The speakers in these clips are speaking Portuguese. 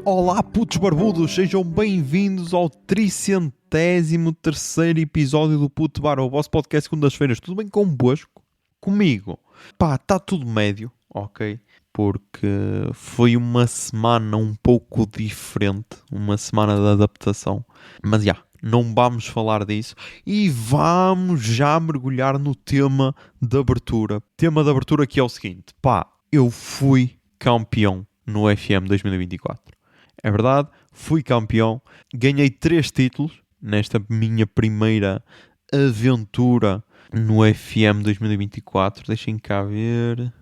Olá putos barbudos, sejam bem-vindos ao 303º episódio do Puto Bar, o vosso podcast segundas-feiras. Tudo bem convosco? Comigo? Pá, está tudo médio, ok? Porque foi uma semana um pouco diferente, uma semana de adaptação. Mas já, não vamos falar disso e vamos já mergulhar no tema de abertura. Tema de abertura que é o seguinte, pá, eu fui campeão no FM 2024. É verdade, fui campeão, ganhei 3 títulos nesta minha primeira aventura no FM 2024. Deixem cá ver.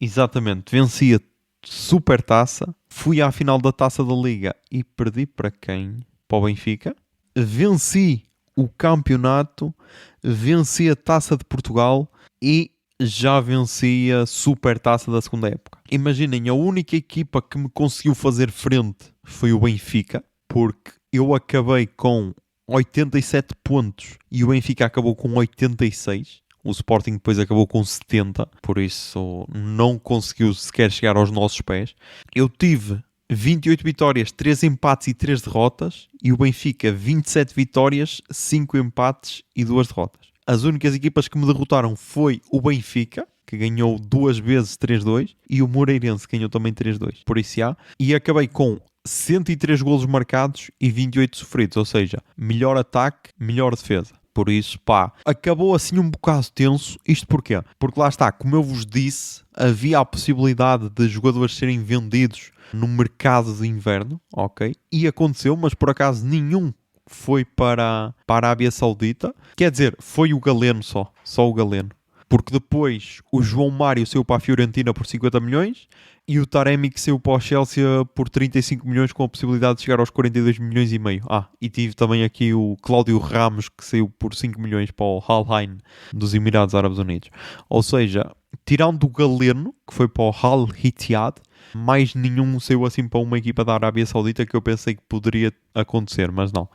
Exatamente, venci a Supertaça, fui à final da Taça da Liga e perdi para quem? Para o Benfica. Venci o campeonato, venci a Taça de Portugal e já venci a Supertaça da segunda época. Imaginem, a única equipa que me conseguiu fazer frente foi o Benfica, porque eu acabei com 87 pontos e o Benfica acabou com 86. O Sporting depois acabou com 70, por isso não conseguiu sequer chegar aos nossos pés. Eu tive 28 vitórias, 3 empates e 3 derrotas, e o Benfica 27 vitórias, 5 empates e 2 derrotas. As únicas equipas que me derrotaram foi o Benfica, que ganhou 2 vezes 3-2, e o Moreirense, que ganhou também 3-2. Por isso há. E acabei com 103 golos marcados e 28 sofridos, ou seja, melhor ataque, melhor defesa. Por isso, pá, acabou assim um bocado tenso. Isto porquê? Porque lá está, como eu vos disse, havia a possibilidade de jogadores serem vendidos no mercado de inverno, ok? E aconteceu, mas por acaso nenhum foi para a Arábia Saudita. Quer dizer, foi o Galeno só o Galeno. Porque depois o João Mário saiu para a Fiorentina por 50 milhões e o Taremi que saiu para o Chelsea por 35 milhões com a possibilidade de chegar aos 42 milhões e meio. E tive também aqui o Cláudio Ramos que saiu por 5 milhões para o Al Ain dos Emirados Árabes Unidos. Ou seja, tirando o Galeno, que foi para o Al Ittihad, mais nenhum saiu assim para uma equipa da Arábia Saudita que eu pensei que poderia acontecer, mas não.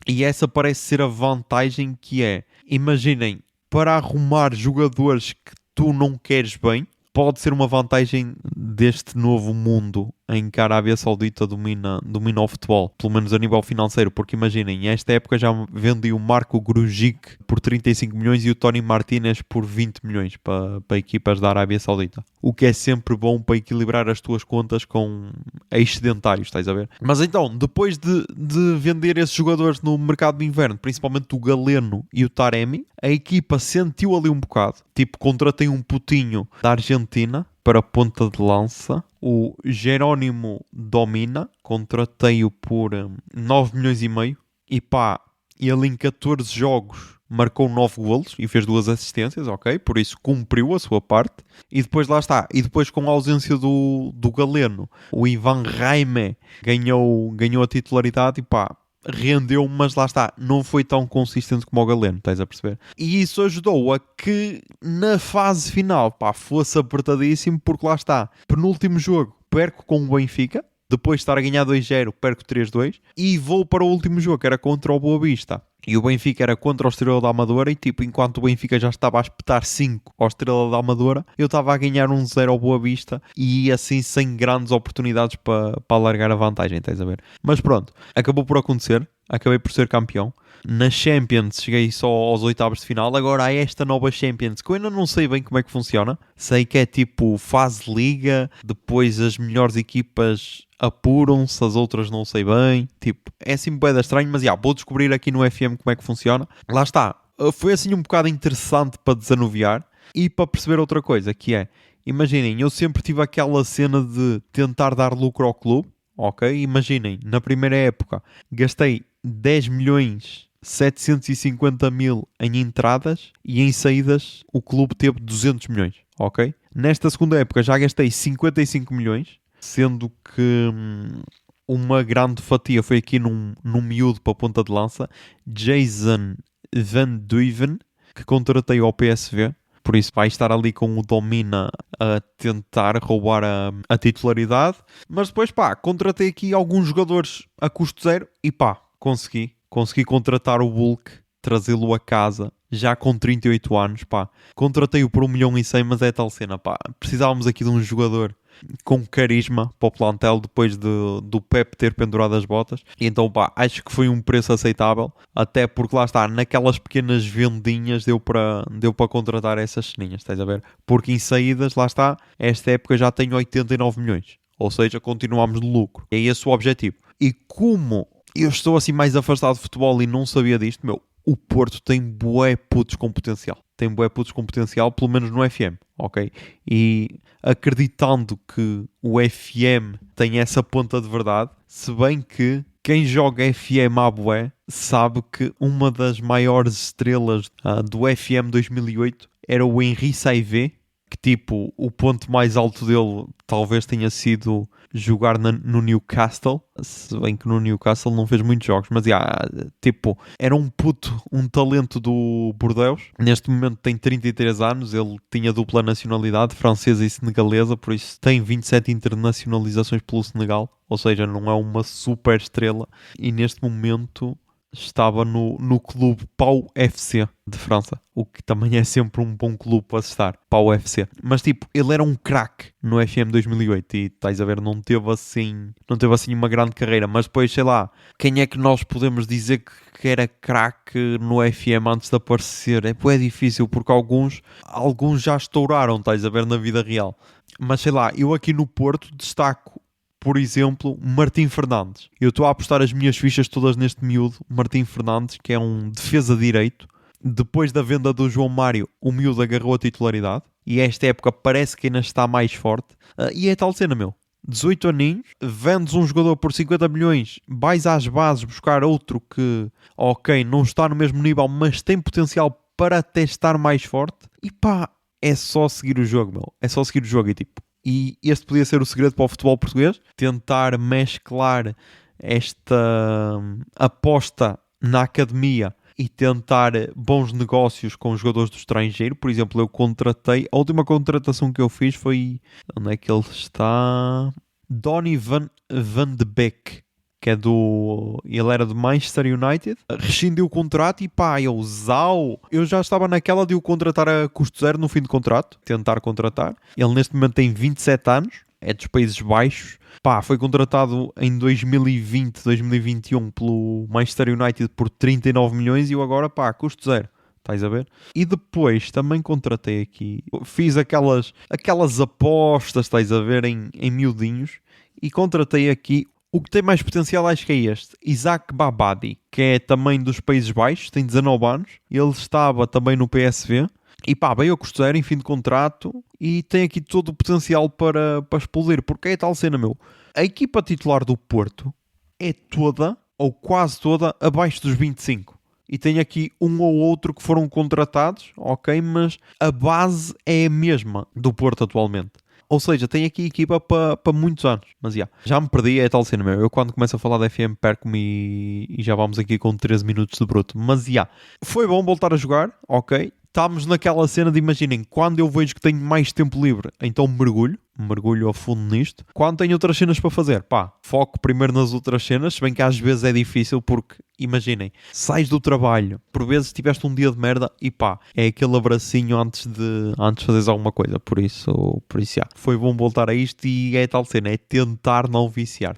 E essa parece ser a vantagem que é, imaginem, para arrumar jogadores que tu não queres bem, pode ser uma vantagem deste novo mundo em que a Arábia Saudita domina o futebol, pelo menos a nível financeiro, porque imaginem, esta época já vendi o Marco Grujic por 35 milhões e o Tony Martínez por 20 milhões para equipas da Arábia Saudita. O que é sempre bom para equilibrar as tuas contas com excedentários, estás a ver? Mas então, depois de vender esses jogadores no mercado de inverno, principalmente o Galeno e o Taremi, a equipa sentiu ali um bocado. Tipo, contratei um putinho da Argentina para a ponta de lança, o Jerónimo Domina, contratei-o por 9 milhões e meio, e pá, ele em 14 jogos marcou 9 golos e fez 2 assistências, ok? Por isso cumpriu a sua parte, e depois lá está, e depois com a ausência do Galeno, o Ivan Raime ganhou a titularidade e pá, rendeu, mas lá está, não foi tão consistente como o Galeno, estás a perceber? E isso ajudou a que na fase final, pá, fosse apertadíssimo, porque lá está, penúltimo jogo, perco com o Benfica, depois de estar a ganhar 2-0, perco 3-2, e vou para o último jogo, que era contra o Boa Vista. E o Benfica era contra o Estrela da Amadora e tipo, enquanto o Benfica já estava a espetar 5 ao Estrela da Amadora, eu estava a ganhar 1-0 ao Boa Vista e assim sem grandes oportunidades para alargar a vantagem, estás a ver? Mas pronto, acabou por acontecer, acabei por ser campeão. Na Champions cheguei só aos oitavos de final, agora há esta nova Champions que eu ainda não sei bem como é que funciona. Sei que é tipo fase liga, depois as melhores equipas apuram-se, as outras não sei bem. Tipo, é assim bem estranho, mas vou descobrir aqui no FM como é que funciona. Lá está, foi assim um bocado interessante para desanuviar e para perceber outra coisa, que é, imaginem, eu sempre tive aquela cena de tentar dar lucro ao clube, ok? Imaginem, na primeira época gastei 10 milhões 750 mil em entradas e em saídas o clube teve 200 milhões, ok? Nesta segunda época já gastei 55 milhões, sendo que uma grande fatia foi aqui num miúdo para a ponta de lança, Jason Van Duiven, que contratei ao PSV, por isso vai estar ali com o Domina a tentar roubar a titularidade, mas depois contratei aqui alguns jogadores a custo zero e consegui contratar o Hulk, trazê-lo a casa, já com 38 anos, contratei-o por 1 milhão e 100, mas é tal cena, precisávamos aqui de um jogador com carisma para o plantel depois do Pep ter pendurado as botas. E então, pá, acho que foi um preço aceitável, até porque lá está, naquelas pequenas vendinhas deu para contratar essas ceninhas, estás a ver? Porque em saídas, lá está, esta época já tem 89 milhões. Ou seja, continuamos de lucro. É esse o objetivo. E como eu estou assim mais afastado de futebol e não sabia disto, meu, o Porto tem bué putos com potencial. Tem bué putos com potencial, pelo menos no FM, ok? E acreditando que o FM tem essa ponta de verdade, se bem que quem joga FM à bué sabe que uma das maiores estrelas do FM 2008 era o Henri Saivet, que tipo, o ponto mais alto dele talvez tenha sido jogar no Newcastle, se bem que no Newcastle não fez muitos jogos, mas tipo, era um puto, um talento do Bordeaux. Neste momento tem 33 anos, ele tinha dupla nacionalidade, francesa e senegalesa, por isso tem 27 internacionalizações pelo Senegal, ou seja, não é uma super estrela, e neste momento estava no clube Pau FC de França, o que também é sempre um bom clube para estar, Pau FC. Mas tipo, ele era um craque no FM 2008 e estás a ver, não teve assim uma grande carreira, mas depois, sei lá, quem é que nós podemos dizer que era craque no FM antes de aparecer? É difícil, porque alguns já estouraram, estás a ver, na vida real. Mas sei lá, eu aqui no Porto destaco, por exemplo, Martim Fernandes. Eu estou a apostar as minhas fichas todas neste miúdo, Martim Fernandes, que é um defesa direito. Depois da venda do João Mário, o miúdo agarrou a titularidade. E esta época parece que ainda está mais forte. E é tal cena, meu. 18 aninhos, vendes um jogador por 50 milhões, vais às bases buscar outro que, ok, não está no mesmo nível, mas tem potencial para até estar mais forte. E pá, é só seguir o jogo, meu. É só seguir o jogo e tipo... E este podia ser o segredo para o futebol português, tentar mesclar esta aposta na academia e tentar bons negócios com os jogadores do estrangeiro. Por exemplo, a última contratação que eu fiz foi, onde é que ele está? Donny van de Beek, que é ele era do Manchester United, rescindiu o contrato e pá, eu já estava naquela de o contratar a custo zero no fim de contrato, tentar contratar. Ele neste momento tem 27 anos, é dos Países Baixos, pá, foi contratado em 2020, 2021 pelo Manchester United por 39 milhões e eu agora, pá, custo zero. Estás a ver? E depois também contratei aqui, fiz aquelas apostas, estás a ver, em miudinhos, e contratei aqui. O que tem mais potencial acho que é este, Isaac Babadi, que é também dos Países Baixos, tem 19 anos, ele estava também no PSV, e pá, veio a custo zero em fim de contrato, e tem aqui todo o potencial para explodir, porque é tal cena, meu. A equipa titular do Porto é toda, ou quase toda, abaixo dos 25. E tem aqui um ou outro que foram contratados, ok, mas a base é a mesma do Porto atualmente. Ou seja, tem aqui equipa para muitos anos. Mas já me perdi, é tal cena, meu. Eu quando começo a falar da FM perco-me e já vamos aqui com 13 minutos de bruto. Mas foi bom voltar a jogar, ok. Estamos naquela cena de, imaginem, quando eu vejo que tenho mais tempo livre, então mergulho a fundo nisto. Quando tenho outras cenas para fazer, pá, foco primeiro nas outras cenas, se bem que às vezes é difícil porque, imaginem, sais do trabalho, por vezes tiveste um dia de merda e pá, é aquele abracinho antes de fazeres alguma coisa, por isso foi bom voltar a isto e é tal cena, é tentar não viciar.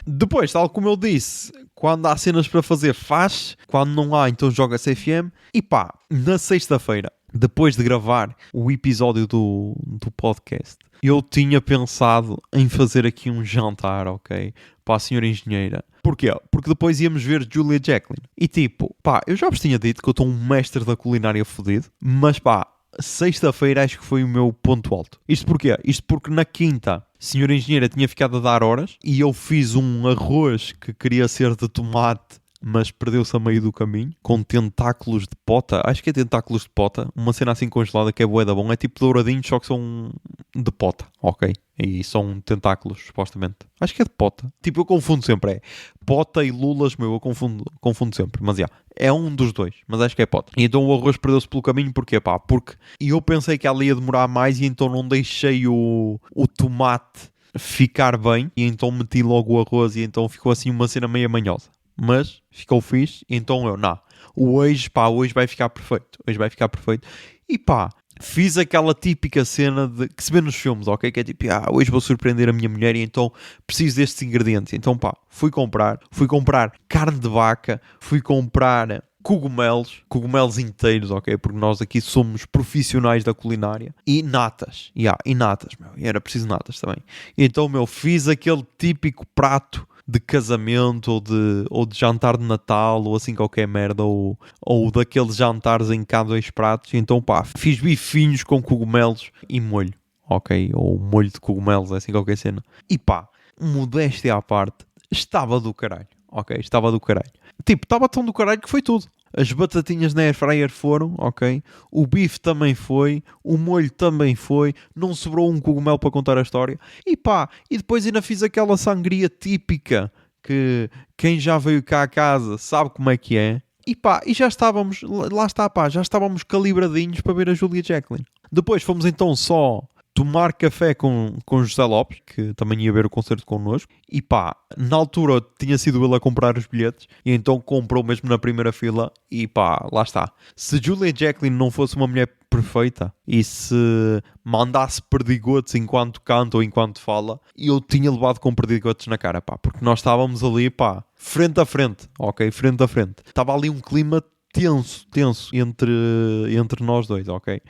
Depois, tal como eu disse, quando há cenas para fazer, faz, quando não há, então joga CFM e pá, na sexta-feira, depois de gravar o episódio do podcast, eu tinha pensado em fazer aqui um jantar, ok? Para a senhora engenheira. Porquê? Porque depois íamos ver Julia Jacqueline. E tipo, pá, eu já vos tinha dito que eu estou um mestre da culinária fodido, mas pá, sexta-feira acho que foi o meu ponto alto. Isto porquê? Isto porque na quinta, a senhora engenheira tinha ficado a dar horas e eu fiz um arroz que queria ser de tomate, mas perdeu-se a meio do caminho, com tentáculos de pota. Acho que é tentáculos de pota. Uma cena assim congelada que é bué da bom. É tipo douradinhos, só que são de pota, ok? E são tentáculos, supostamente. Acho que é de pota. Tipo, eu confundo sempre. É pota e lulas, meu, eu confundo sempre. Mas é um dos dois. Mas acho que é pota. E então o arroz perdeu-se pelo caminho. Porquê, pá? Porque eu pensei que ela ia demorar mais e então não deixei o tomate ficar bem. E então meti logo o arroz e então ficou assim uma cena meio manhosa. Mas ficou fixe, então hoje vai ficar perfeito. E pá, fiz aquela típica cena que se vê nos filmes, ok? Que é tipo, hoje vou surpreender a minha mulher e então preciso destes ingredientes. Então pá, fui comprar carne de vaca, fui comprar cogumelos inteiros, ok? Porque nós aqui somos profissionais da culinária. E natas, e natas, meu. E era preciso natas também. E então, meu, fiz aquele típico prato de casamento ou de jantar de Natal ou assim qualquer merda ou daqueles jantares em que há 2 pratos. Então pá, fiz bifinhos com cogumelos e molho, ok? Ou molho de cogumelos, assim qualquer cena. E pá, modéstia à parte, estava do caralho, ok? Estava do caralho. Tipo, estava tão do caralho que foi tudo. As batatinhas na airfryer foram, ok? O bife também foi, o molho também foi, não sobrou um cogumelo para contar a história. E pá, e depois ainda fiz aquela sangria típica que quem já veio cá a casa sabe como é que é. E pá, e já estávamos, lá está pá, já estávamos calibradinhos para ver a Julia Jacqueline. Depois fomos então só tomar café com José Lopes, que também ia ver o concerto connosco, e pá, na altura tinha sido ele a comprar os bilhetes, e então comprou mesmo na primeira fila, e pá, lá está. Se Julia Jacqueline não fosse uma mulher perfeita, e se mandasse perdigotes enquanto canta ou enquanto fala, eu tinha levado com perdigotes na cara, pá, porque nós estávamos ali, pá, frente a frente, ok? Frente a frente. Estava ali um clima tenso entre nós dois, ok?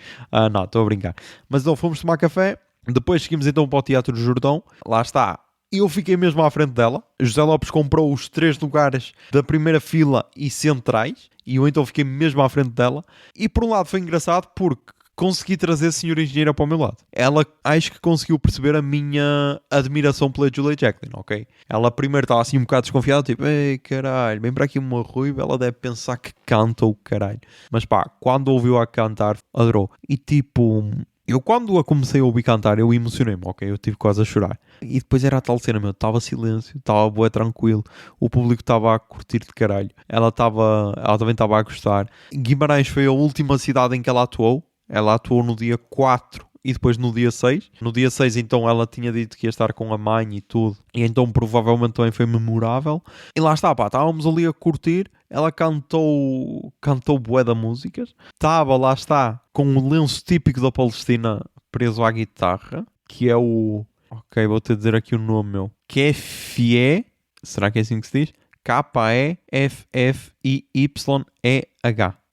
Não, estou a brincar. Mas então fomos tomar café, depois seguimos então para o Teatro do Jordão, lá está. Eu fiquei mesmo à frente dela. José Lopes comprou os 3 lugares da primeira fila e centrais, e eu então fiquei mesmo à frente dela. E por um lado foi engraçado porque consegui trazer a senhora engenheira para o meu lado. Ela acho que conseguiu perceber a minha admiração pela Julia Jacqueline, ok? Ela primeiro estava assim um bocado desconfiada, tipo, ei caralho, vem para aqui uma ruiva, ela deve pensar que canta o caralho. Mas pá, quando ouviu-a cantar, adorou. E tipo, eu quando a comecei a ouvir cantar, eu emocionei-me, ok? Eu tive quase a chorar. E depois era a tal cena, meu, estava silêncio, estava bué tranquilo, o público estava a curtir de caralho, ela também estava a gostar. Guimarães foi a última cidade em que ela atuou. Ela atuou no dia 4 e depois no dia 6. No dia 6, então, ela tinha dito que ia estar com a mãe e tudo. E então, provavelmente, também foi memorável. E lá está, pá, estávamos ali a curtir. Ela cantou bué da músicas. Estava, lá está, com o lenço típico da Palestina preso à guitarra. Que é o... Ok, vou-te dizer aqui o nome, meu. Keffieh. Será que é assim que se diz? Kefffieh.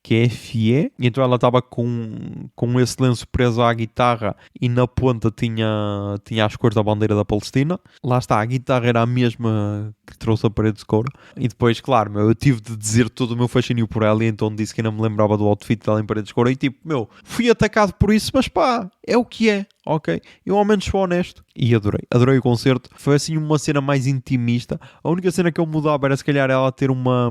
Keffieh, e então ela estava com esse lenço preso à guitarra e na ponta tinha as cores da bandeira da Palestina. Lá está, a guitarra era a mesma que trouxe a parede de couro. E depois, claro, eu tive de dizer todo o meu fascínio por ela, e então disse que ainda me lembrava do outfit dela em parede de couro. E tipo, fui atacado por isso, mas pá, é o que é, ok? Eu ao menos sou honesto. E adorei o concerto. Foi assim uma cena mais intimista. A única cena que eu mudava era se calhar ela ter uma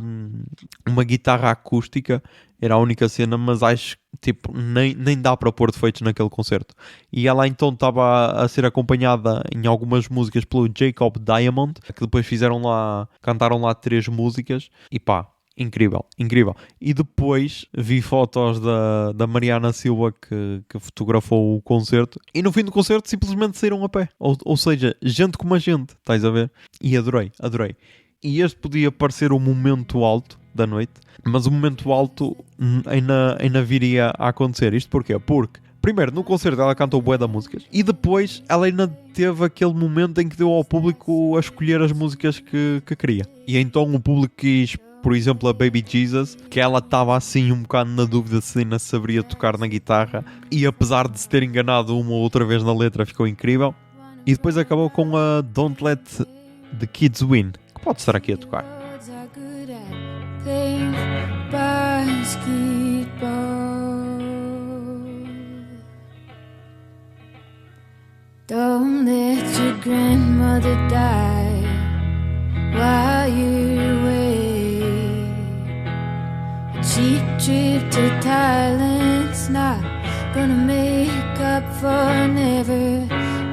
guitarra acústica. Era a única cena, mas acho que tipo, nem dá para pôr defeitos naquele concerto. E ela então estava a ser acompanhada em algumas músicas pelo Jacob Diamond, que depois cantaram lá 3 músicas, e pá, incrível. E depois vi fotos da Mariana Silva que fotografou o concerto, e no fim do concerto simplesmente saíram a pé. Ou seja, gente como a gente, estás a ver? E adorei. E este podia parecer o momento alto da noite, mas o momento alto ainda viria a acontecer. Isto porquê? Porque, primeiro, no concerto ela cantou bué de músicas, e depois ela ainda teve aquele momento em que deu ao público a escolher as músicas que queria. E então o público quis, por exemplo, a Baby Jesus, que ela estava assim um bocado na dúvida se ainda saberia tocar na guitarra, e apesar de se ter enganado uma ou outra vez na letra, ficou incrível. E depois acabou com a Don't Let the Kids Win, que pode estar aqui a tocar. Basketball. Don't let your grandmother die while you're away. A cheap trip to Thailand's not gonna make up for never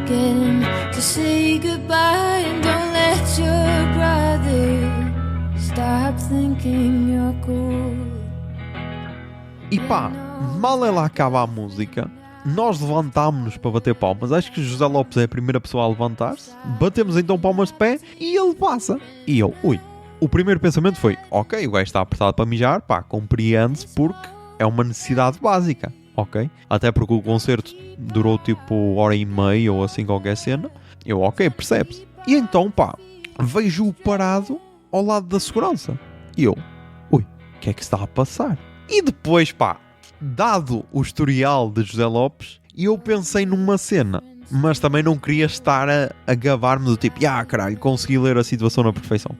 getting to say goodbye. And don't let your brother stop thinking you're cool. E pá, mal ela acaba a música, nós levantámos-nos para bater palmas. Acho que José Lopes é a primeira pessoa a levantar-se. Batemos então palmas de pé e ele passa. E eu, o primeiro pensamento foi, ok, o gajo está apertado para mijar, pá, compreende-se porque é uma necessidade básica. ok? Até porque o concerto durou tipo hora e meia ou assim qualquer cena. Eu, ok, percebe-se. E então, pá, vejo-o parado ao lado da segurança. E eu, ui, o que é que se está a passar? E depois, pá, dado o historial de José Lopes, eu pensei numa cena. Mas também não queria estar a gabar-me do tipo, caralho, consegui ler a situação na perfeição.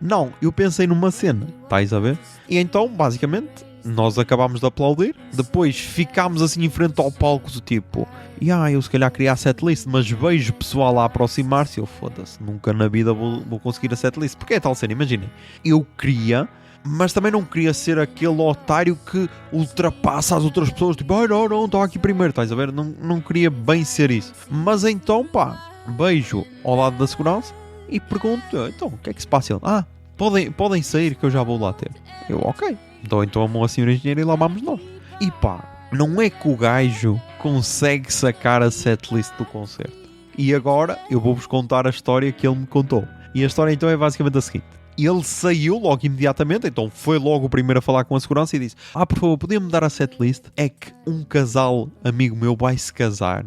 Não, eu pensei numa cena, estás a ver? E então, basicamente, nós acabámos de aplaudir. Depois ficámos assim em frente ao palco do tipo, eu se calhar queria a setlist, mas vejo o pessoal a aproximar-se. Eu, foda-se, nunca na vida vou conseguir a setlist. Porque é tal cena, imaginem. Eu queria, mas também não queria ser aquele otário que ultrapassa as outras pessoas, tipo, não, estou aqui primeiro, estás a ver? Não queria bem ser isso. Mas então, pá, beijo ao lado da segurança e pergunto, então, o que é que se passa? Ele, podem sair que eu já vou lá ter. Eu, ok. Então a mão a senhora engenheira e lá vamos nós. E pá, não é que o gajo consegue sacar a setlist do concerto. E agora eu vou-vos contar a história que ele me contou. E a história então é basicamente a seguinte. Ele saiu logo imediatamente, então foi logo o primeiro a falar com a segurança e disse, por favor, podia-me dar a setlist? É que um casal amigo meu vai se casar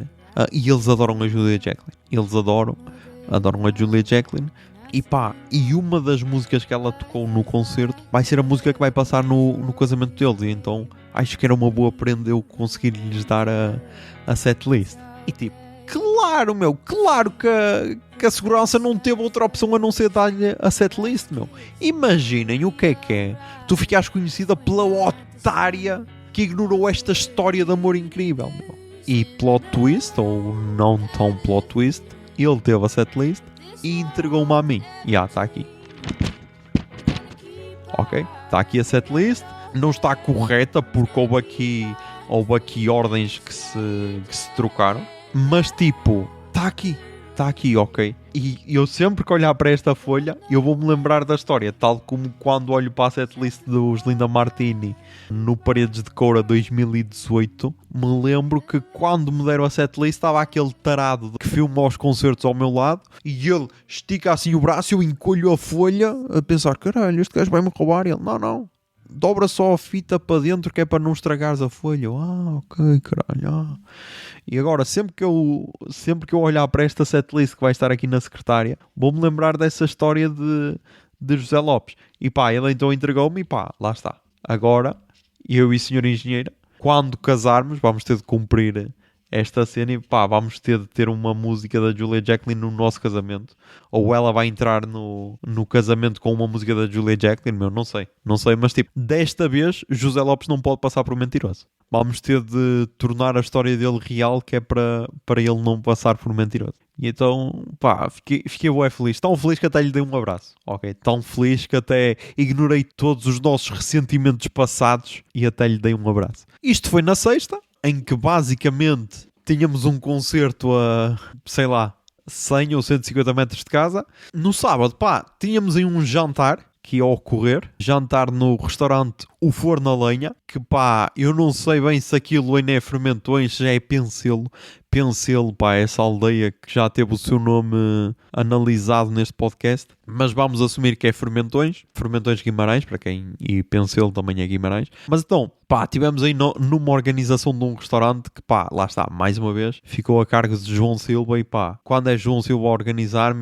e eles adoram a Julia Jacklin. Eles adoram a Julia Jacklin. E pá, e uma das músicas que ela tocou no concerto vai ser a música que vai passar no casamento deles. E então acho que era uma boa prenda eu conseguir lhes dar a setlist. E tipo, claro que a segurança não teve outra opção a não ser dar-lhe a setlist, meu. Imaginem o que é. Tu ficares conhecida pela otária que ignorou esta história de amor incrível, meu. E plot twist, ou não tão plot twist, ele teve a setlist e entregou-me a mim. Está aqui. Ok? Está aqui a setlist. Não está correta porque houve aqui ordens que se trocaram. Mas tipo, está aqui, ok? E eu sempre que olhar para esta folha, eu vou-me lembrar da história, tal como quando olho para a setlist dos Linda Martini no Paredes de Coura 2018, me lembro que quando me deram a setlist estava aquele tarado que filma os concertos ao meu lado e ele estica assim o braço, eu encolho a folha a pensar, caralho, este gajo vai-me roubar. E ele, não, dobra só a fita para dentro que é para não estragares a folha. Eu, ok, caralho. E agora, sempre que eu olhar para esta setlist que vai estar aqui na secretária, vou-me lembrar dessa história de José Lopes. E pá, ele então entregou-me e pá, lá está. Agora, eu e a senhora engenheira, quando casarmos, vamos ter de cumprir esta cena e pá, vamos ter de ter uma música da Julia Jacklin no nosso casamento. Ou ela vai entrar no casamento com uma música da Julia Jacklin, não sei, mas tipo, desta vez José Lopes não pode passar por mentiroso. Vamos ter de tornar a história dele real, que é para ele não passar por mentiroso. E então, pá, fiquei bué feliz. Tão feliz que até lhe dei um abraço, ok? Tão feliz que até ignorei todos os nossos ressentimentos passados e até lhe dei um abraço. Isto foi na sexta, em que basicamente tínhamos um concerto a, 100 ou 150 metros de casa. No sábado, pá, tínhamos aí um jantar que ia ocorrer. Jantar no restaurante O Forno a Lenha, que pá, eu não sei bem se aquilo ainda é Fermentões, se já é Pencelo. Pencelo, pá, essa aldeia que já teve o seu nome analisado neste podcast, mas vamos assumir que é Fermentões Guimarães, para quem, e Pencelo também é Guimarães. Mas então, pá, tivemos aí numa organização de um restaurante que, pá, lá está, mais uma vez, ficou a cargo de João Silva e pá, quando é João Silva a organizar,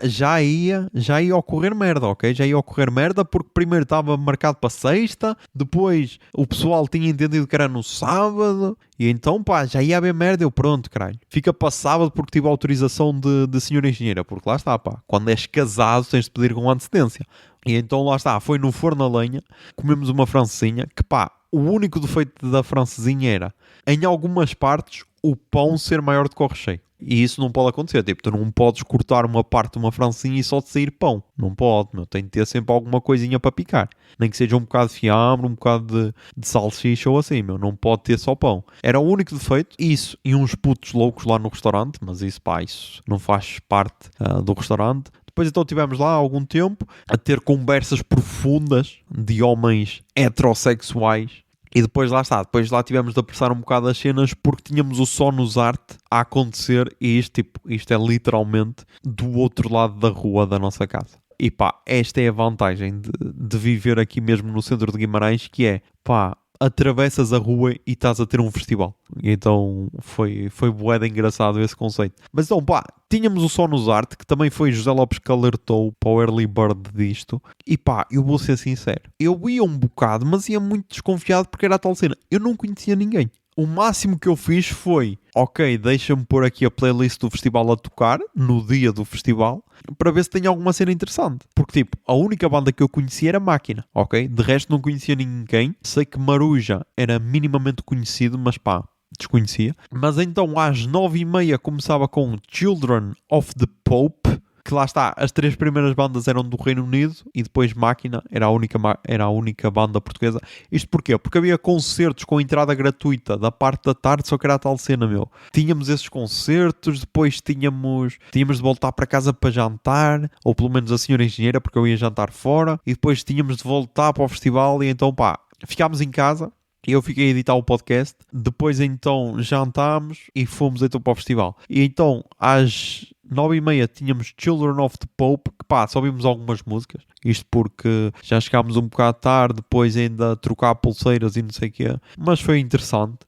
já ia ocorrer merda, ok? Já ia ocorrer merda porque primeiro estava marcado para sexta, depois o pessoal tinha entendido que era no sábado, e então, pá, já ia haver merda. Eu, pronto, caralho. Fica para sábado porque tive autorização de senhora engenheira. Porque lá está, pá. Quando és casado, tens de pedir com antecedência. E então, lá está. Foi no forno a lenha. Comemos uma francesinha. Que, pá, o único defeito da francesinha era, em algumas partes, o pão ser maior do que o recheio. E isso não pode acontecer. Tipo, tu não podes cortar uma parte de uma francesinha e só te sair pão. Não pode, meu. Tem de ter sempre alguma coisinha para picar. Nem que seja um bocado de fiambre, um bocado de salsicha ou assim, meu. Não pode ter só pão. Era o único defeito. Isso e uns putos loucos lá no restaurante. Mas isso, pá, isso não faz parte do restaurante. Depois então tivemos lá algum tempo a ter conversas profundas de homens heterossexuais. E depois lá está, depois lá tivemos de apressar um bocado as cenas porque tínhamos o Só Nos Arte a acontecer e isto é literalmente do outro lado da rua da nossa casa. E pá, esta é a vantagem de viver aqui mesmo no centro de Guimarães, que é, pá, atravessas a rua e estás a ter um festival. E então foi bué de engraçado esse conceito. Mas então, pá, tínhamos o Só nos Arte, que também foi José Lopes que alertou para o early bird disto. E pá, eu vou ser sincero, eu ia um bocado, mas ia muito desconfiado porque era a tal cena. Eu não conhecia ninguém. O máximo que eu fiz foi, ok, deixa-me pôr aqui a playlist do festival a tocar, no dia do festival, para ver se tem alguma cena interessante. Porque, tipo, a única banda que eu conhecia era Máquina, ok? De resto não conhecia ninguém. Sei que Maruja era minimamente conhecido, mas pá, desconhecia. Mas então às 9h30 começava com Children of the Pope, que lá está, as 3 primeiras bandas eram do Reino Unido e depois Máquina era a única banda portuguesa. Isto porquê? Porque havia concertos com entrada gratuita da parte da tarde, só que era a tal cena, meu. Tínhamos esses concertos, depois tínhamos de voltar para casa para jantar, ou pelo menos a senhora engenheira, porque eu ia jantar fora, e depois tínhamos de voltar para o festival e então pá, ficámos em casa. Eu fiquei a editar o podcast, depois então jantámos e fomos então para o festival. E então às 9h30 tínhamos Children of the Pope, que pá, só vimos algumas músicas. Isto porque já chegámos um bocado tarde, depois ainda trocar pulseiras e não sei o quê. Mas foi interessante.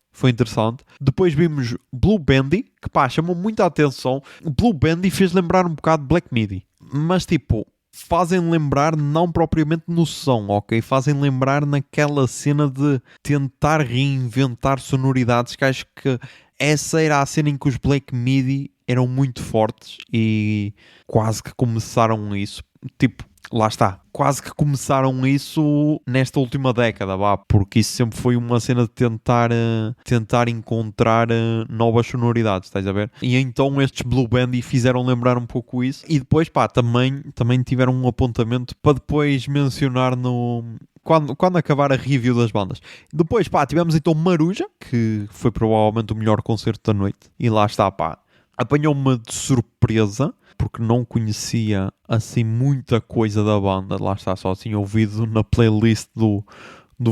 Depois vimos Blue Bandy, que pá, chamou muita atenção. Blue Bandy fez lembrar um bocado Black Midi. Mas tipo, fazem lembrar não propriamente no som, ok? Fazem lembrar naquela cena de tentar reinventar sonoridades, que acho que essa era a cena em que os Black Midi eram muito fortes e quase que começaram isso. Tipo, lá está. Quase que começaram isso nesta última década, vá, porque isso sempre foi uma cena de tentar encontrar novas sonoridades, estás a ver? E então estes Blue Bandy fizeram lembrar um pouco isso. E depois, pá, também tiveram um apontamento para depois mencionar quando acabar a review das bandas. Depois, pá, tivemos então Maruja, que foi provavelmente o melhor concerto da noite. E lá está, pá. Apanhou-me de surpresa, porque não conhecia assim muita coisa da banda. Lá está, só tinha ouvido na playlist do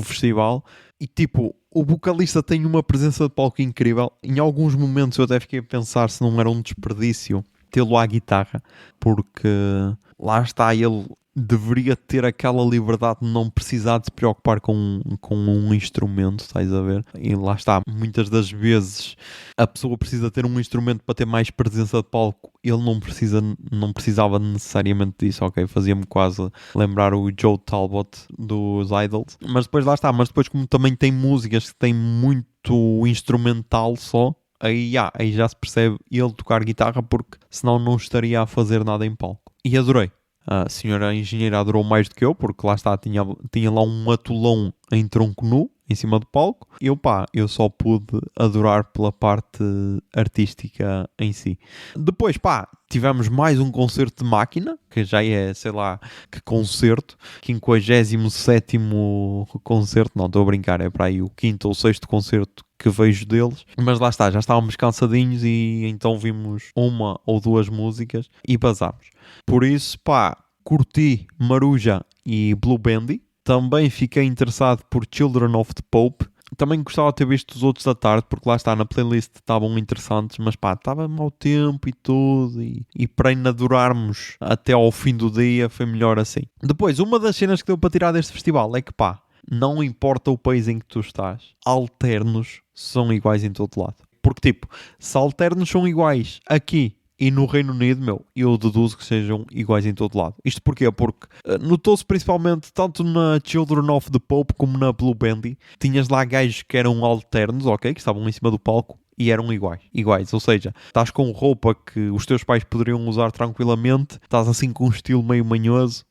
festival. E tipo, o vocalista tem uma presença de palco incrível. Em alguns momentos eu até fiquei a pensar se não era um desperdício tê-lo à guitarra, porque lá está, ele deveria ter aquela liberdade de não precisar de se preocupar com um instrumento, estás a ver? E lá está, muitas das vezes a pessoa precisa ter um instrumento para ter mais presença de palco. Ele não precisava necessariamente disso, ok? Fazia-me quase lembrar o Joe Talbot dos Idols. Mas depois lá está, como também tem músicas que têm muito instrumental só, aí já se percebe ele tocar guitarra, porque senão não estaria a fazer nada em palco. E adorei. A senhora engenheira adorou mais do que eu, porque lá está, tinha lá um atolão em tronco nu, em cima do palco. Eu só pude adorar pela parte artística em si. Depois, tivemos mais um concerto de Máquina, que já é, sei lá, que concerto. 57º concerto, não, estou a brincar, é para aí o 5º ou 6º concerto que vejo deles. Mas lá está, já estávamos cansadinhos e então vimos uma ou duas músicas e basámos. Por isso, curti Maruja e Blue Bandy. Também fiquei interessado por Children of the Pope. Também gostava de ter visto os outros da tarde, porque lá está, na playlist estavam interessantes, mas estava mau tempo e tudo, e para ainda durarmos até ao fim do dia, foi melhor assim. Depois, uma das cenas que deu para tirar deste festival é que não importa o país em que tu estás, alternos são iguais em todo lado. Porque se alternos são iguais aqui e no Reino Unido, eu deduzo que sejam iguais em todo lado. Isto porquê? Porque notou-se principalmente, tanto na Children of the Pope como na Blue Bandy, tinhas lá gajos que eram alternos, ok? Que estavam em cima do palco e eram iguais. Ou seja, estás com roupa que os teus pais poderiam usar tranquilamente, estás assim com um estilo meio manhoso,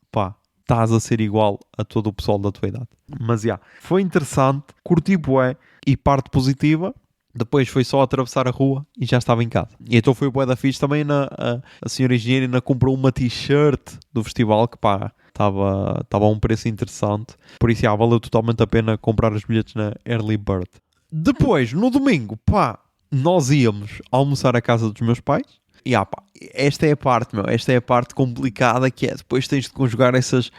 estás a ser igual a todo o pessoal da tua idade. Mas foi interessante, curti bué, e parte positiva, depois foi só atravessar a rua e já estava em casa. E então foi bué da fixe também. A senhora engenheira ainda comprou uma t-shirt do festival que estava a um preço interessante. Por isso valeu totalmente a pena comprar os bilhetes na Early Bird. Depois, no domingo, nós íamos almoçar à casa dos meus pais. E esta é a parte complicada, que é depois tens de conjugar essas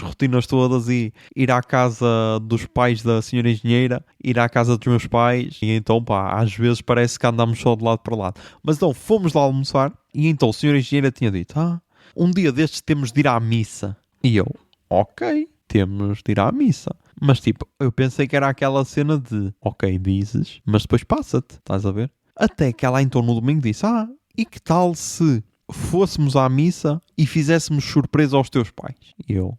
rotinas todas e ir à casa dos pais da senhora engenheira, ir à casa dos meus pais, e então às vezes parece que andamos só de lado para lado. Mas então fomos lá almoçar e então a senhora engenheira tinha dito, um dia destes temos de ir à missa. E eu, ok, temos de ir à missa. Mas tipo, eu pensei que era aquela cena de, ok, dizes, mas depois passa-te, estás a ver? Até que ela então no domingo disse, e que tal se fôssemos à missa e fizéssemos surpresa aos teus pais? E eu,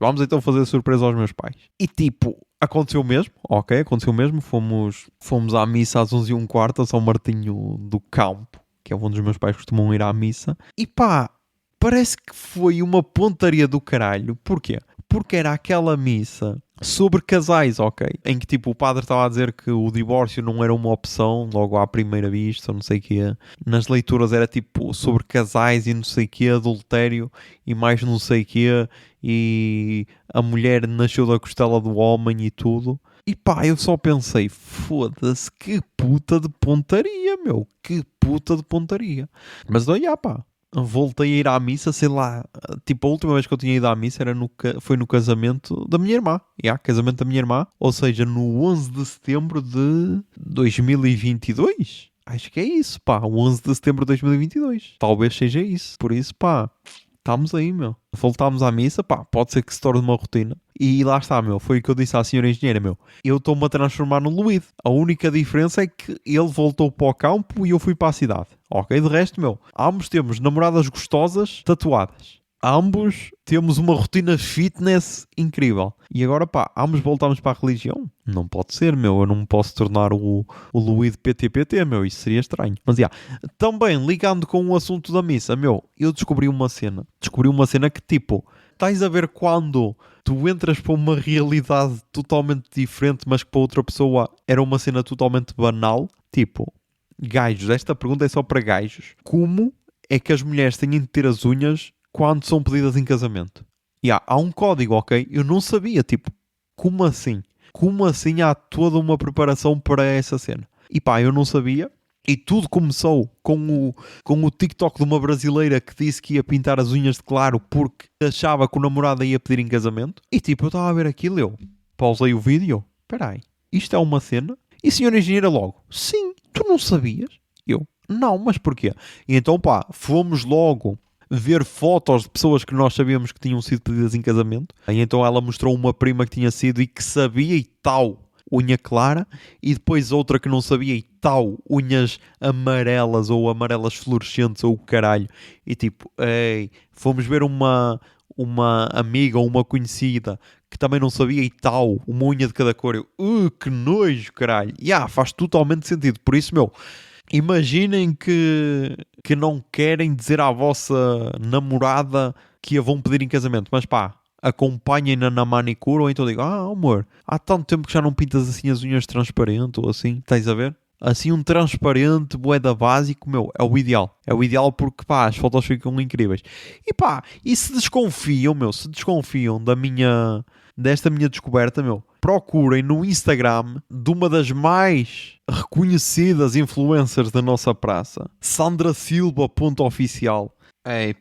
vamos então fazer surpresa aos meus pais. E tipo, aconteceu mesmo, ok, aconteceu mesmo, fomos à missa às 11h15 a São Martinho do Campo, que é onde os meus pais costumam ir à missa, e pá, parece que foi uma pontaria do caralho. Porquê? Porque era aquela missa sobre casais, ok? Em que tipo o padre estava a dizer que o divórcio não era uma opção logo à primeira vista, ou não sei o quê. Nas leituras era tipo sobre casais e não sei o quê, adultério e mais não sei o quê. E a mulher nasceu da costela do homem e tudo. E pá, eu só pensei, foda-se, que puta de pontaria, meu. Que puta de pontaria. Mas olha, pá. Voltei a ir à missa, sei lá, tipo a última vez que eu tinha ido à missa foi no casamento da minha irmã. Casamento da minha irmã, ou seja, no 11 de setembro de 2022. Acho que é isso, pá, o 11 de setembro de 2022. Talvez seja isso, por isso, pá, estamos aí, meu. Voltámos à missa, pá, pode ser que se torne uma rotina. E lá está, meu, foi o que eu disse à senhora engenheira, meu. Eu estou-me a transformar no Luíde. A única diferença é que ele voltou para o campo e eu fui para a cidade. Ok, de resto, meu, ambos temos namoradas gostosas tatuadas. Ambos temos uma rotina fitness incrível. E agora, pá, ambos voltamos para a religião? Não pode ser, meu. Eu não me posso tornar o Luíde PTPT, meu. Isso seria estranho. Mas, também, ligando com o assunto da missa, meu, eu descobri uma cena. Descobri uma cena que, tipo, estás a ver quando tu entras para uma realidade totalmente diferente, mas que para outra pessoa era uma cena totalmente banal? Tipo, gajos, esta pergunta é só para gajos. Como é que as mulheres têm de ter as unhas quando são pedidas em casamento? Há um código, ok? Eu não sabia, tipo, como assim? Como assim há toda uma preparação para essa cena? E pá, eu não sabia. E tudo começou com o TikTok de uma brasileira que disse que ia pintar as unhas de claro porque achava que o namorado ia pedir em casamento. E tipo, eu estava a ver aquilo, eu pausei o vídeo. Espera aí, isto é uma cena? E a senhora engenheira logo, sim, tu não sabias? Eu, não, mas porquê? E então pá, fomos logo ver fotos de pessoas que nós sabíamos que tinham sido pedidas em casamento. E então ela mostrou uma prima que tinha sido e que sabia e tal, unha clara, e depois outra que não sabia e tal, unhas amarelas ou amarelas fluorescentes ou o caralho. E tipo, fomos ver uma amiga ou uma conhecida que também não sabia e tal, uma unha de cada cor. Eu, que nojo, caralho. Faz totalmente sentido. Por isso, meu, imaginem que não querem dizer à vossa namorada que a vão pedir em casamento, mas pá, acompanhem-na na manicure, ou então digam, amor, há tanto tempo que já não pintas assim as unhas transparente ou assim, tens a ver? Assim um transparente, boeda básico, meu, é o ideal. É o ideal porque, pá, as fotos ficam incríveis. E pá, e se desconfiam, meu, desta minha descoberta, meu, procurem no Instagram de uma das mais reconhecidas influencers da nossa praça, sandrasilva.oficial.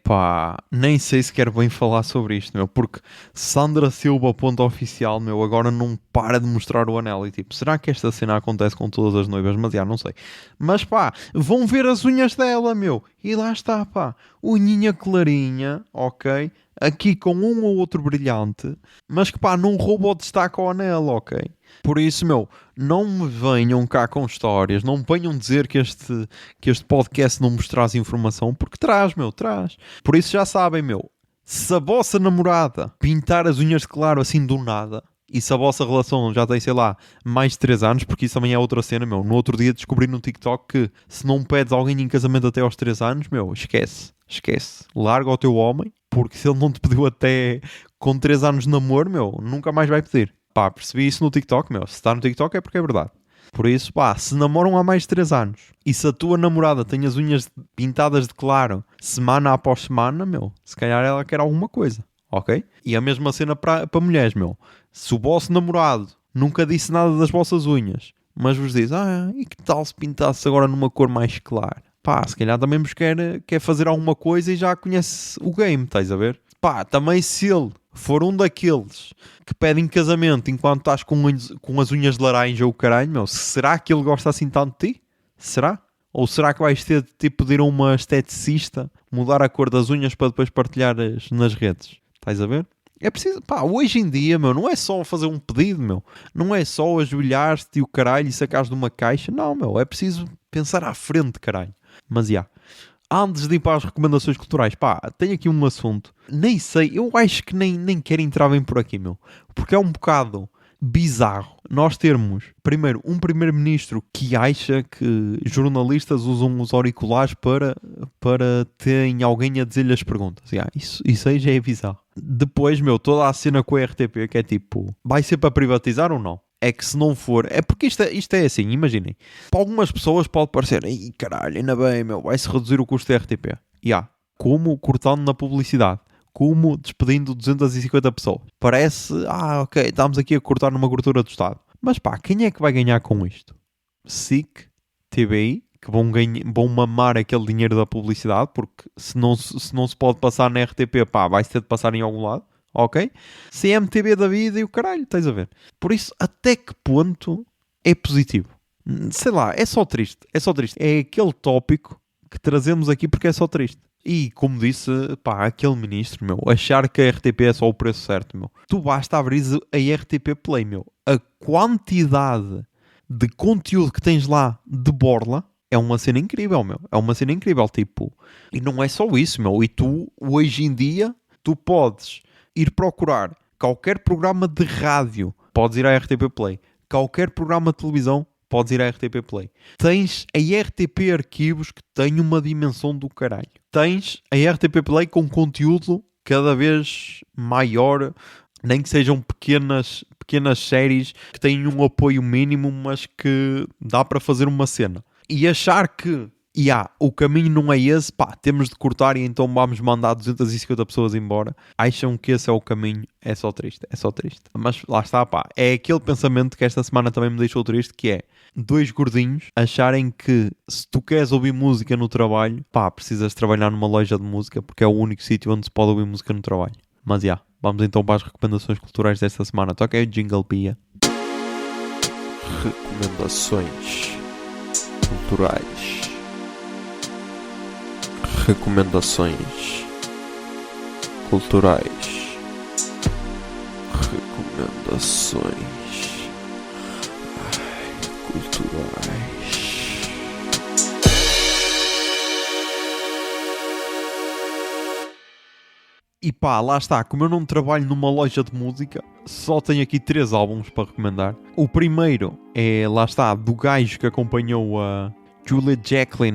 Pá, nem sei se quero bem falar sobre isto, meu, porque sandrasilva.oficial, meu, agora não para de mostrar o anel e tipo, será que esta cena acontece com todas as noivas? Mas não sei. Mas pá, vão ver as unhas dela, meu, e lá está, pá, unhinha clarinha, ok? Aqui com um ou outro brilhante, mas que pá, não rouba o destaque ao anel, ok? Por isso, meu, não me venham cá com histórias, não me venham dizer que este podcast não vos traz informação, porque traz, meu, traz. Por isso já sabem, meu, se a vossa namorada pintar as unhas de claro assim do nada, e se a vossa relação já tem, sei lá, mais de 3 anos, porque isso também é outra cena, meu, no outro dia descobri no TikTok que se não pedes alguém em casamento até aos 3 anos, meu, esquece. Larga o teu homem, porque se ele não te pediu até com 3 anos de namoro, meu, nunca mais vai pedir. Pá, percebi isso no TikTok, meu. Se está no TikTok é porque é verdade. Por isso, pá, se namoram há mais de 3 anos e se a tua namorada tem as unhas pintadas de claro semana após semana, meu, se calhar ela quer alguma coisa, ok? E a mesma cena para mulheres, meu. Se o vosso namorado nunca disse nada das vossas unhas, mas vos diz, e que tal se pintasse agora numa cor mais clara? Pá, se calhar também vos quer fazer alguma coisa e já conhece o game, estás a ver? Pá, também se ele for um daqueles que pedem casamento enquanto estás com as unhas de laranja ou o caralho, meu, será que ele gosta assim tanto de ti? Será? Ou será que vais ter de tipo pedir a uma esteticista mudar a cor das unhas para depois partilhar nas redes? Estás a ver? É preciso, pá, hoje em dia, meu, não é só fazer um pedido, meu. Não é só ajoelhar-te e o caralho e sacares de uma caixa. Não, meu, é preciso pensar à frente, caralho. Mas, já. Antes de ir para as recomendações culturais, pá, tenho aqui um assunto. Nem sei, eu acho que nem quero entrar bem por aqui, meu. Porque é um bocado bizarro nós termos, primeiro, um primeiro-ministro que acha que jornalistas usam os auriculares para terem alguém a dizer-lhe as perguntas. Isso aí já é bizarro. Depois, meu, toda a cena com a RTP, que é tipo, vai ser para privatizar ou não? É que se não for... É porque isto é assim, imaginem. Para algumas pessoas pode parecer, ai caralho, ainda bem, meu, vai-se reduzir o custo da RTP. Como cortando na publicidade. Como despedindo 250 pessoas. Parece, ok, estamos aqui a cortar numa gordura do Estado. Mas pá, quem é que vai ganhar com isto? SIC, TVI, que vão mamar aquele dinheiro da publicidade, porque se não se pode passar na RTP, pá, vai-se ter de passar em algum lado. Ok? CMTV da vida e o caralho, estás a ver? Por isso, até que ponto é positivo? Sei lá, é só triste. É aquele tópico que trazemos aqui porque é só triste. E, como disse, pá, aquele ministro, meu, achar que a RTP é só o preço certo, meu. Tu basta abrir a RTP Play, meu. A quantidade de conteúdo que tens lá de borla é uma cena incrível, meu. É uma cena incrível, tipo. E não é só isso, meu. E tu, hoje em dia, tu podes ir procurar qualquer programa de rádio, podes ir à RTP Play. Qualquer programa de televisão, podes ir à RTP Play. Tens a RTP Arquivos, que tem uma dimensão do caralho. Tens a RTP Play com conteúdo cada vez maior, nem que sejam pequenas séries que têm um apoio mínimo, mas que dá para fazer uma cena. E achar que o caminho não é esse, pá, temos de cortar e então vamos mandar 250 pessoas embora. Acham que esse é o caminho, é só triste. Mas lá está, pá, é aquele pensamento que esta semana também me deixou triste, que é dois gordinhos acharem que se tu queres ouvir música no trabalho, pá, precisas trabalhar numa loja de música, porque é o único sítio onde se pode ouvir música no trabalho. Mas vamos então para as recomendações culturais desta semana. Toca aí o Jingle Pia. Recomendações culturais. Recomendações culturais. E pá, lá está, como eu não trabalho numa loja de música, só tenho aqui 3 álbuns para recomendar. O primeiro é, lá está, do gajo que acompanhou a Julia Jacklin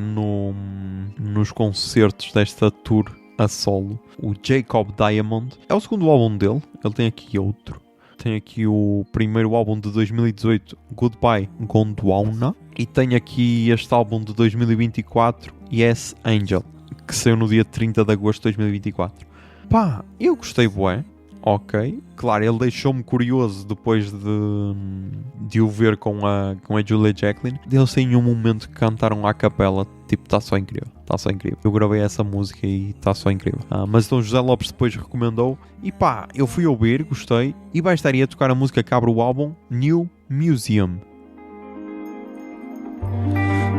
nos concertos desta tour a solo, o Jacob Diamond. É o segundo álbum dele, ele tem aqui outro. Tem aqui o primeiro álbum de 2018, Goodbye Gondwana. E tem aqui este álbum de 2024, Yes Angel, que saiu no dia 30 de agosto de 2024. Pá, eu gostei bué, ok. Claro, ele deixou-me curioso depois de o ver com a Julia Jacklin. Eles têm um momento que cantaram à capela, tipo, está só incrível. Eu gravei essa música e está só incrível. Mas então José Lopes depois recomendou. E pá, eu fui ouvir, gostei. E vai estar aí a tocar a música que abre o álbum, New Museum.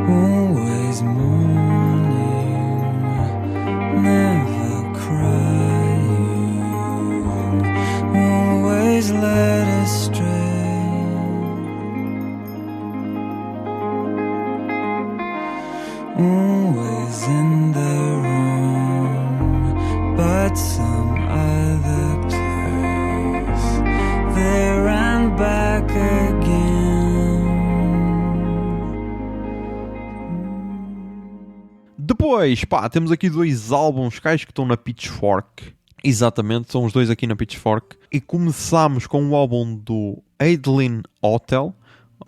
Always morning, never crying, always led astray, always in the wrong, but some other place, there and back again. Depois, pá, temos aqui 2 álbuns que estão na Pitchfork. Exatamente, são os 2 aqui na Pitchfork. E começamos com o álbum do Adeline Hotel,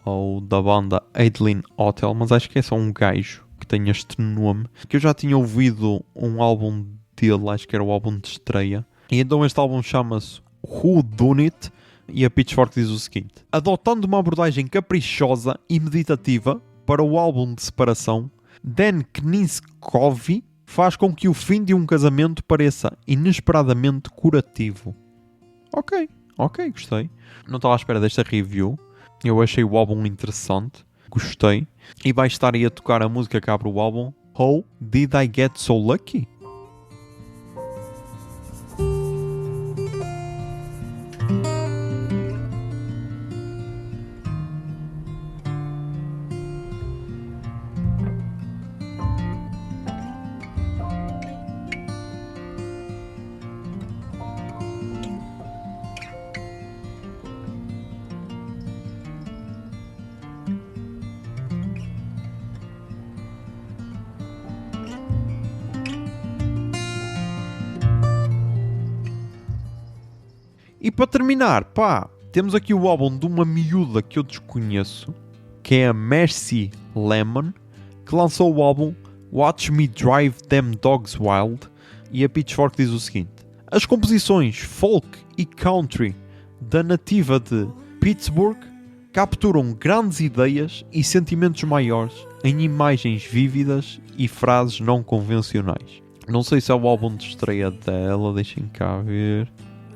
ou da banda Adeline Hotel, mas acho que é só um gajo que tem este nome. Que eu já tinha ouvido um álbum dele, acho que era o álbum de estreia. E então este álbum chama-se Who Done It? E a Pitchfork diz o seguinte: adotando uma abordagem caprichosa e meditativa para o álbum de separação, Dan Kniskovi faz com que o fim de um casamento pareça inesperadamente curativo. Ok, gostei. Não estava à espera desta review. Eu achei o álbum interessante, gostei. E vai estar aí a tocar a música que abre o álbum, How Did I Get So Lucky? E para terminar, pá, temos aqui o álbum de uma miúda que eu desconheço, que é a Mercy Lemon, que lançou o álbum Watch Me Drive Them Dogs Wild, e a Pitchfork diz o seguinte: as composições folk e country da nativa de Pittsburgh capturam grandes ideias e sentimentos maiores em imagens vívidas e frases não convencionais. Não sei se é o álbum de estreia dela, deixem cá ver.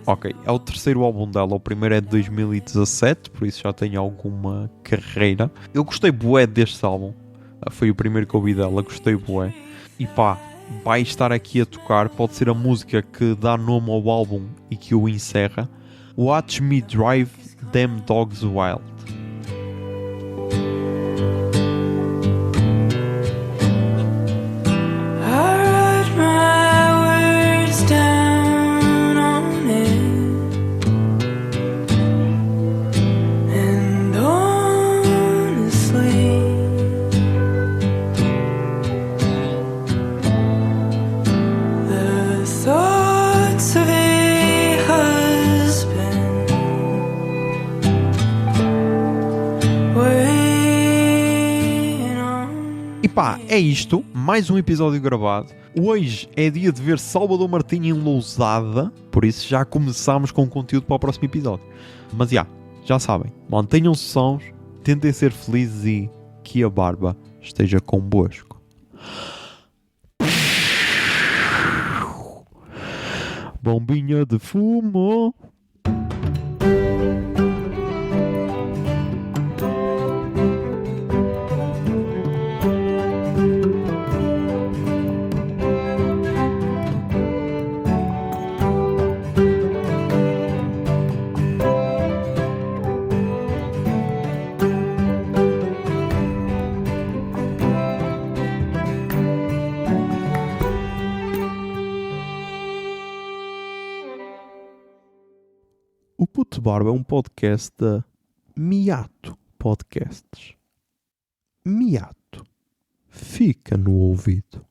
Ok, é o terceiro álbum dela, o primeiro é de 2017, por isso já tem alguma carreira. Eu gostei bué deste álbum, foi o primeiro que ouvi dela, gostei bué. E pá, vai estar aqui a tocar, pode ser a música que dá nome ao álbum e que o encerra. Watch Me Drive Them Dogs Wild. E pá, é isto, mais um episódio gravado. Hoje é dia de ver Salvador Martinho em Lousada, por isso já começamos com conteúdo para o próximo episódio. Mas já sabem, mantenham-se sãos, tentem ser felizes e que a barba esteja convosco. Bombinha de fumo. O Puto Barba é um podcast da Miato Podcasts. Miato. Fica no ouvido.